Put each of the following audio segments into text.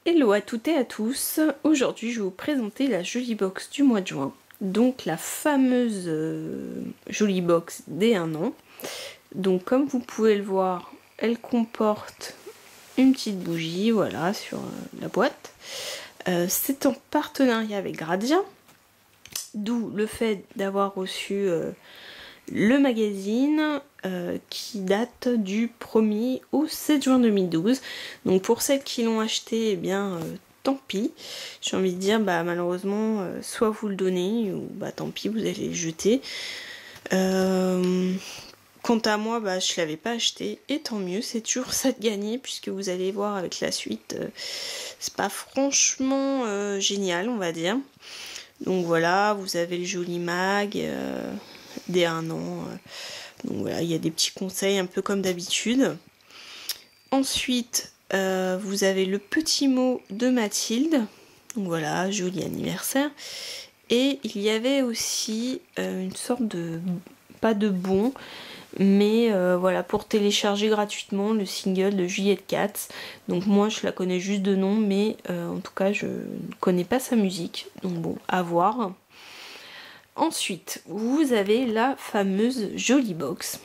Hello à toutes et à tous, aujourd'hui je vais vous présenter la Jolie Box du mois de juin, donc la fameuse Jolie Box des 1 an. Donc comme vous pouvez le voir, elle comporte une petite bougie, voilà, sur la boîte. C'est en partenariat avec Gradia, d'où le fait d'avoir reçu le magazine qui date du 1er au 7 juin 2012. Donc pour celles qui l'ont acheté, eh bien tant pis. J'ai envie de dire, bah malheureusement, soit vous le donnez, ou bah tant pis, vous allez le jeter. Quant à moi, bah je l'avais pas acheté, et tant mieux, c'est toujours ça de gagner, puisque vous allez voir avec la suite, c'est pas franchement génial, on va dire. Donc voilà, vous avez le joli mag des 1 an. Donc voilà, il y a des petits conseils un peu comme d'habitude. Ensuite, vous avez le petit mot de Mathilde. Donc voilà, joli anniversaire. Et il y avait aussi une sorte de, pas de bon, mais voilà, pour télécharger gratuitement le single de Juliette Katz. Donc moi je la connais juste de nom, mais en tout cas je ne connais pas sa musique. Donc bon, à voir. Ensuite, vous avez la fameuse Jolie Box.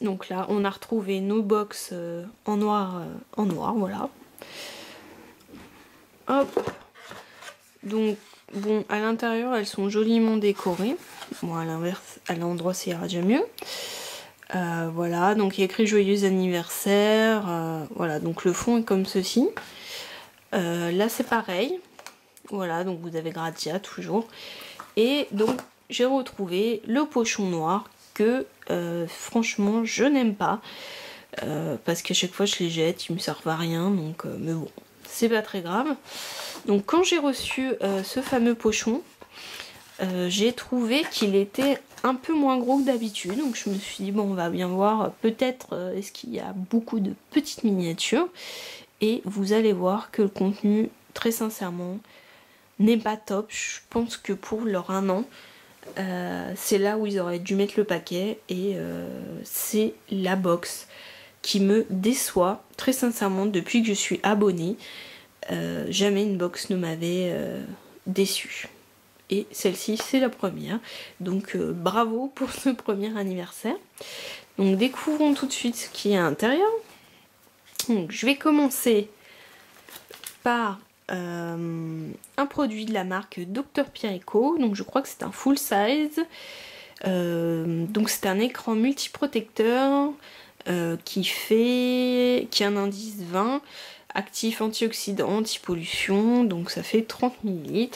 Donc là, on a retrouvé nos box en noir, voilà. Hop. Donc, bon, à l'intérieur, elles sont joliment décorées. Bon, à l'inverse, à l'endroit, ça ira déjà mieux. Voilà, donc il y a écrit Joyeux anniversaire. Voilà, donc le fond est comme ceci. Là, c'est pareil. Voilà, donc vous avez Gradia toujours. Et donc j'ai retrouvé le pochon noir que franchement je n'aime pas parce qu'à chaque fois je les jette, ils me servent à rien, donc mais bon, c'est pas très grave. Donc quand j'ai reçu ce fameux pochon, j'ai trouvé qu'il était un peu moins gros que d'habitude, donc je me suis dit bon, on va bien voir, peut-être est-ce qu'il y a beaucoup de petites miniatures, et vous allez voir que le contenu, très sincèrement, n'est pas top. Je pense que pour leur 1 an, c'est là où ils auraient dû mettre le paquet, et c'est la box qui me déçoit très sincèrement depuis que je suis abonnée. Jamais une box ne m'avait déçue, et celle-ci c'est la première, donc bravo pour ce premier anniversaire. Donc découvrons tout de suite ce qu'il y a à l'intérieur. Donc je vais commencer par un produit de la marque Dr Pierre-Eco, donc je crois que c'est un full size. Donc c'est un écran multiprotecteur qui a un indice 20, actif antioxydant, anti-pollution, donc ça fait 30 ml.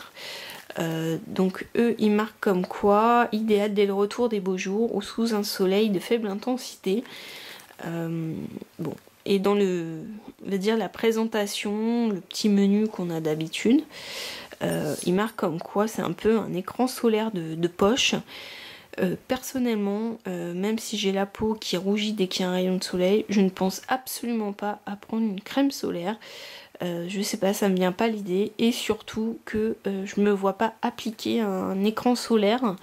Donc eux ils marquent comme quoi idéal dès le retour des beaux jours ou sous un soleil de faible intensité. Bon, et dans on va dire la présentation, le petit menu qu'on a d'habitude, il marque comme quoi c'est un peu un écran solaire de poche. Personnellement, même si j'ai la peau qui rougit dès qu'il y a un rayon de soleil, je ne pense absolument pas à prendre une crème solaire. Je sais pas, ça me vient pas l'idée, et surtout que je me vois pas appliquer un écran solaire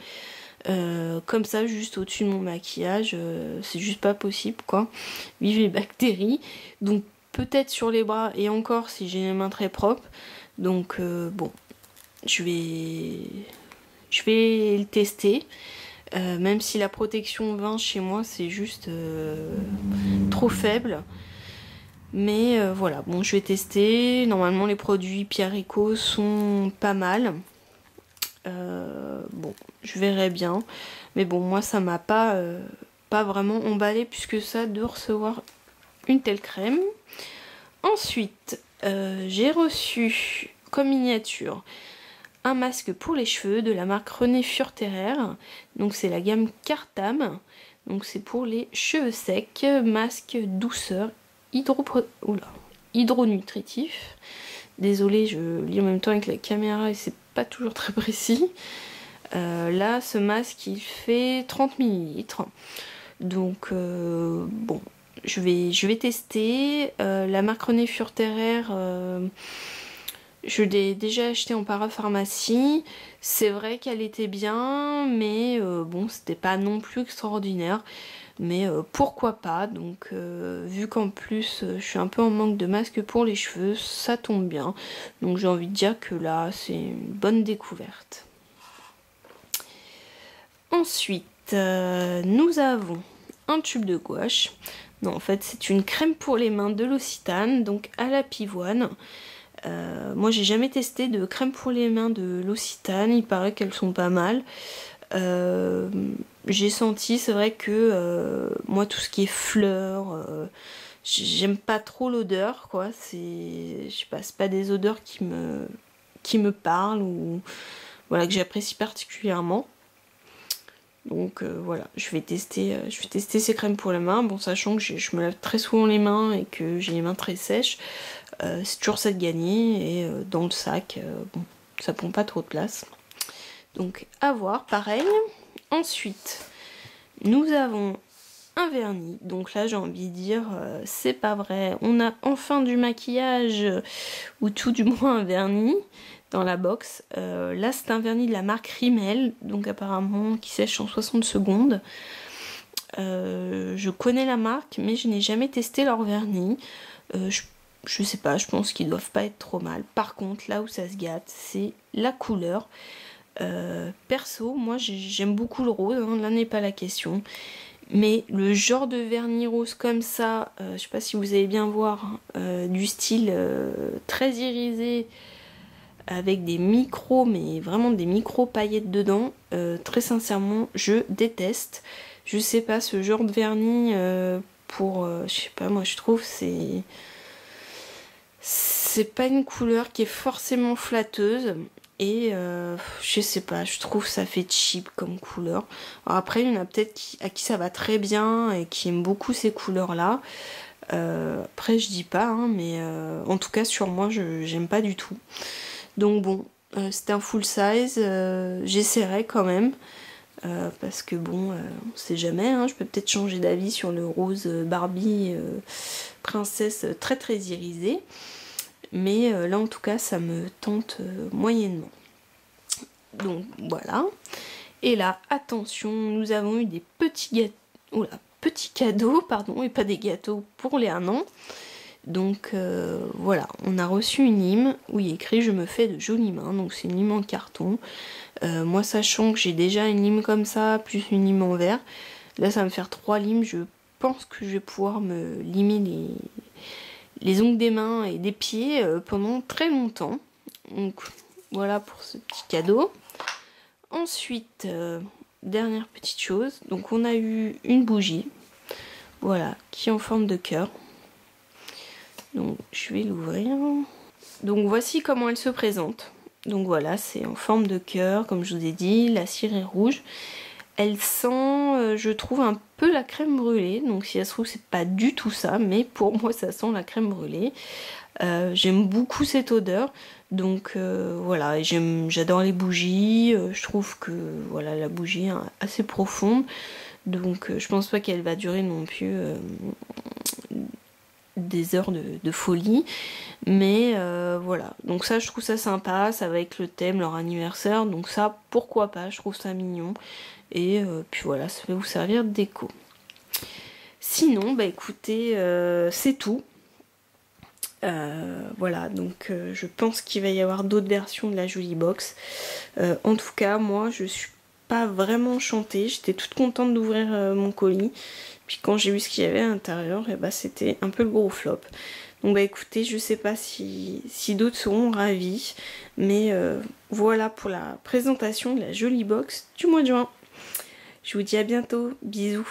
comme ça juste au-dessus de mon maquillage, c'est juste pas possible quoi. Vive les bactéries. Donc peut-être sur les bras, et encore si j'ai les mains très propres. Donc bon, je vais le tester, même si la protection 20 chez moi c'est juste trop faible. Mais voilà, bon, je vais tester. Normalement les produits Pierre-Eco sont pas mal. Bon, je verrai bien, mais bon, moi ça m'a pas vraiment emballé puisque ça de recevoir une telle crème. Ensuite, j'ai reçu comme miniature un masque pour les cheveux de la marque René Furterer, donc c'est la gamme Cartam, donc c'est pour les cheveux secs, masque douceur hydronutritif. Désolée, je lis en même temps avec la caméra et c'est pas toujours très précis. Là, ce masque il fait 30 ml. Donc, bon, je vais tester. La marque René Furterer, je l'ai déjà acheté en parapharmacie. C'est vrai qu'elle était bien, mais bon, c'était pas non plus extraordinaire. mais pourquoi pas. Donc vu qu'en plus je suis un peu en manque de masque pour les cheveux, ça tombe bien. Donc j'ai envie de dire que là c'est une bonne découverte. Ensuite nous avons un tube de gouache. Non, en fait c'est une crème pour les mains de L'Occitane, donc à la pivoine. Moi j'ai jamais testé de crème pour les mains de L'Occitane, il paraît qu'elles sont pas mal. J'ai senti, c'est vrai que moi tout ce qui est fleurs, j'aime pas trop l'odeur, quoi. Je sais pas, c'est pas des odeurs qui me parlent ou voilà que j'apprécie particulièrement. Donc voilà, je vais tester ces crèmes pour les mains. Bon, sachant que je me lave très souvent les mains et que j'ai les mains très sèches, c'est toujours ça de gagner. Et dans le sac, bon, ça prend pas trop de place. Donc à voir, pareil. Ensuite, nous avons un vernis. Donc là, j'ai envie de dire, c'est pas vrai. On a enfin du maquillage, ou tout du moins un vernis dans la box. Là, c'est un vernis de la marque Rimmel, donc apparemment qui sèche en 60 secondes. Je connais la marque, mais je n'ai jamais testé leur vernis. Je sais pas, je pense qu'ils doivent pas être trop mal. Par contre, là où ça se gâte, c'est la couleur. Perso, moi j'aime beaucoup le rose, hein, là n'est pas la question. Mais le genre de vernis rose comme ça, je sais pas si vous allez bien voir, du style très irisé, avec des micros, mais vraiment des micros paillettes dedans, très sincèrement, je déteste. Je sais pas, ce genre de vernis, je sais pas, moi je trouve c'est pas une couleur qui est forcément flatteuse. Et je sais pas, je trouve ça fait cheap comme couleur. Alors après, il y en a peut-être à qui ça va très bien et qui aiment beaucoup ces couleurs-là. Après, je dis pas, hein, mais en tout cas, sur moi, j'aime pas du tout. Donc bon, c'est un full size, j'essaierai quand même. Parce que bon, on sait jamais, hein, je peux peut-être changer d'avis sur le rose Barbie princesse très très irisé. Mais là en tout cas ça me tente moyennement. Donc voilà. Et là, attention, nous avons eu des petits cadeaux, pardon, et pas des gâteaux pour les 1 an. Donc voilà, on a reçu une lime où il est écrit je me fais de jolies mains. Donc c'est une lime en carton. Moi sachant que j'ai déjà une lime comme ça, plus une lime en verre, là ça va me faire 3 limes. Je pense que je vais pouvoir me limer les ongles des mains et des pieds pendant très longtemps. Donc voilà pour ce petit cadeau. Ensuite, dernière petite chose, donc on a eu une bougie, voilà, qui est en forme de cœur. Donc je vais l'ouvrir. Donc voici comment elle se présente. Donc voilà, c'est en forme de cœur, comme je vous ai dit, la cire est rouge. Elle sent, je trouve, un peu la crème brûlée. Donc si ça se trouve, c'est pas du tout ça, mais pour moi, ça sent la crème brûlée. J'aime beaucoup cette odeur. Donc voilà, j'adore les bougies. Je trouve que voilà, la bougie est assez profonde. Donc je pense pas qu'elle va durer non plus des heures de folie. Mais voilà, donc ça je trouve ça sympa, ça va avec le thème, leur anniversaire, donc ça pourquoi pas, je trouve ça mignon. Et puis voilà, ça va vous servir de déco. Sinon, bah écoutez, c'est tout. Voilà, donc je pense qu'il va y avoir d'autres versions de la Jolie Box. En tout cas, moi je suis pas vraiment enchantée, j'étais toute contente d'ouvrir mon colis. Puis quand j'ai vu ce qu'il y avait à l'intérieur, et bah c'était un peu le gros flop. Donc bah écoutez, je sais pas si d'autres seront ravis, mais voilà pour la présentation de la Jolie Box du mois de juin. Je vous dis à bientôt, bisous.